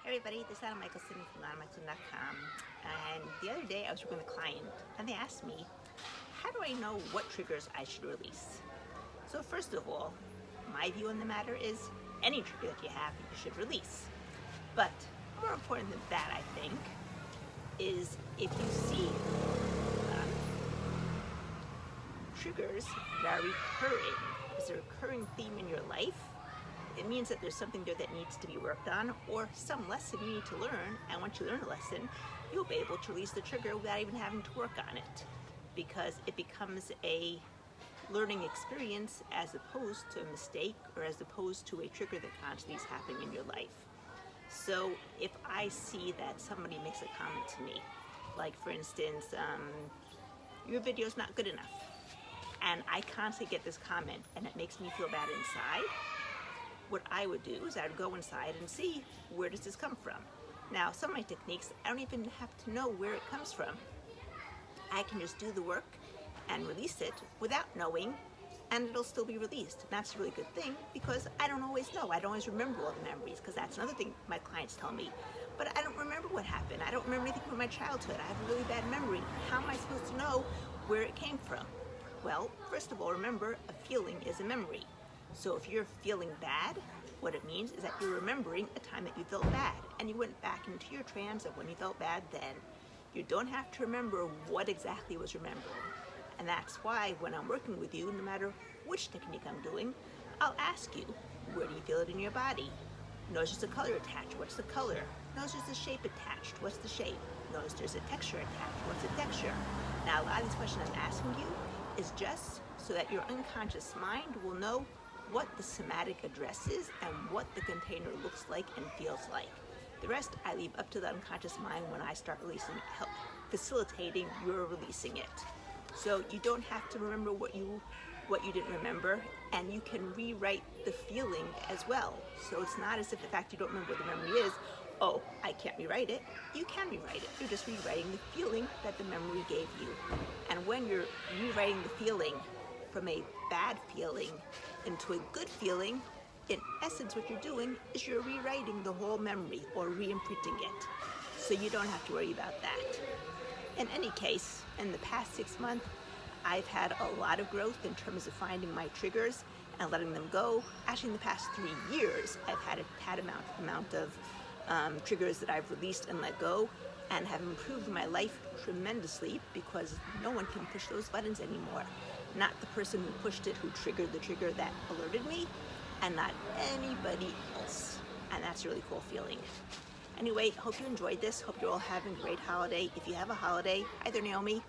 Hey everybody, this is Anna Michelson from optiontoheal.com, and the other day I was working with a client and they asked me, how do I know what triggers I should release? So first of all, my view on the matter is any trigger that you have you should release. But more important than that, I think, is if you see triggers that are recurring, is a recurring theme in your life, it means that there's something there that needs to be worked on, or some lesson you need to learn, and once you learn a lesson, you'll be able to release the trigger without even having to work on it, because it becomes a learning experience as opposed to a mistake, or as opposed to a trigger that constantly is happening in your life. So if I see that somebody makes a comment to me, like for instance, your video's not good enough, and I constantly get this comment and it makes me feel bad inside, what I would do is I would go inside and see, where does this come from? Now, some of my techniques, I don't even have to know where it comes from. I can just do the work and release it without knowing, and it'll still be released. And that's a really good thing, because I don't always know. I don't always remember all the memories, because that's another thing my clients tell me. But I don't remember what happened. I don't remember anything from my childhood. I have a really bad memory. How am I supposed to know where it came from? Well, first of all, remember, a feeling is a memory. So if you're feeling bad, what it means is that you're remembering a time that you felt bad, and you went back into your trance of when you felt bad then. You don't have to remember what exactly was remembered. And that's why when I'm working with you, no matter which technique I'm doing, I'll ask you, where do you feel it in your body? Notice there's a color attached, what's the color? Notice there's a shape attached, what's the shape? Notice there's a texture attached, what's the texture? Now, a lot of these questions I'm asking you is just so that your unconscious mind will know what the somatic address is and what the container looks like and feels like. The rest I leave up to the unconscious mind when I start releasing, facilitating your releasing it. So you don't have to remember what you didn't remember, and you can rewrite the feeling as well. So it's not as if the fact you don't remember what the memory is, oh, I can't rewrite it. You can rewrite it. You're just rewriting the feeling that the memory gave you. And when you're rewriting the feeling from a bad feeling into a good feeling, in essence what you're doing is you're rewriting the whole memory or re-imprinting it. So you don't have to worry about that. In any case, in the past 6 months, I've had a lot of growth in terms of finding my triggers and letting them go. Actually, in the past 3 years, I've had amount of triggers that I've released and let go, and have improved my life tremendously, because no one can push those buttons anymore. Not the person who pushed it, who triggered the trigger that alerted me, and not anybody else. And that's a really cool feeling. Anyway, hope you enjoyed this. Hope you're all having a great holiday. If you have a holiday, either Naomi,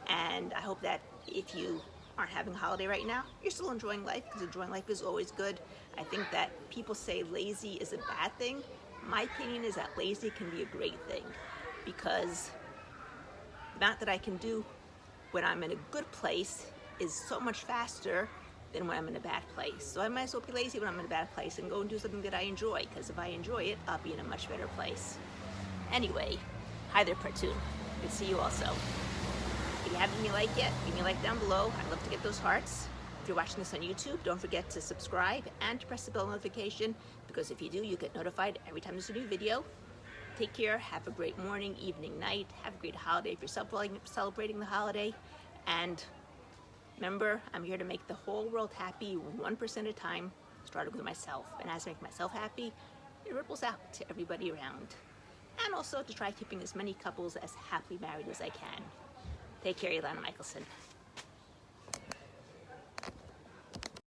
and I hope that if you aren't having a holiday right now, you're still enjoying life, because enjoying life is always good. I think that people say lazy is a bad thing. My opinion is that lazy can be a great thing, because the amount that I can do when I'm in a good place is so much faster than when I'm in a bad place. So I might as well be lazy when I'm in a bad place and go and do something that I enjoy, because if I enjoy it, I'll be in a much better place. Anyway, hi there, Partoon. Good to see you also. If you haven't given me a like yet, give me a like down below. I'd love to get those hearts. If you're watching this on YouTube, don't forget to subscribe and to press the bell notification, because if you do, you get notified every time there's a new video. Take care, have a great morning, evening, night, have a great holiday if you're celebrating the holiday, and remember, I'm here to make the whole world happy 1% at a time, starting with myself. And as I make myself happy, it ripples out to everybody around. And also to try keeping as many couples as happily married as I can. Take care, Anna Michelson.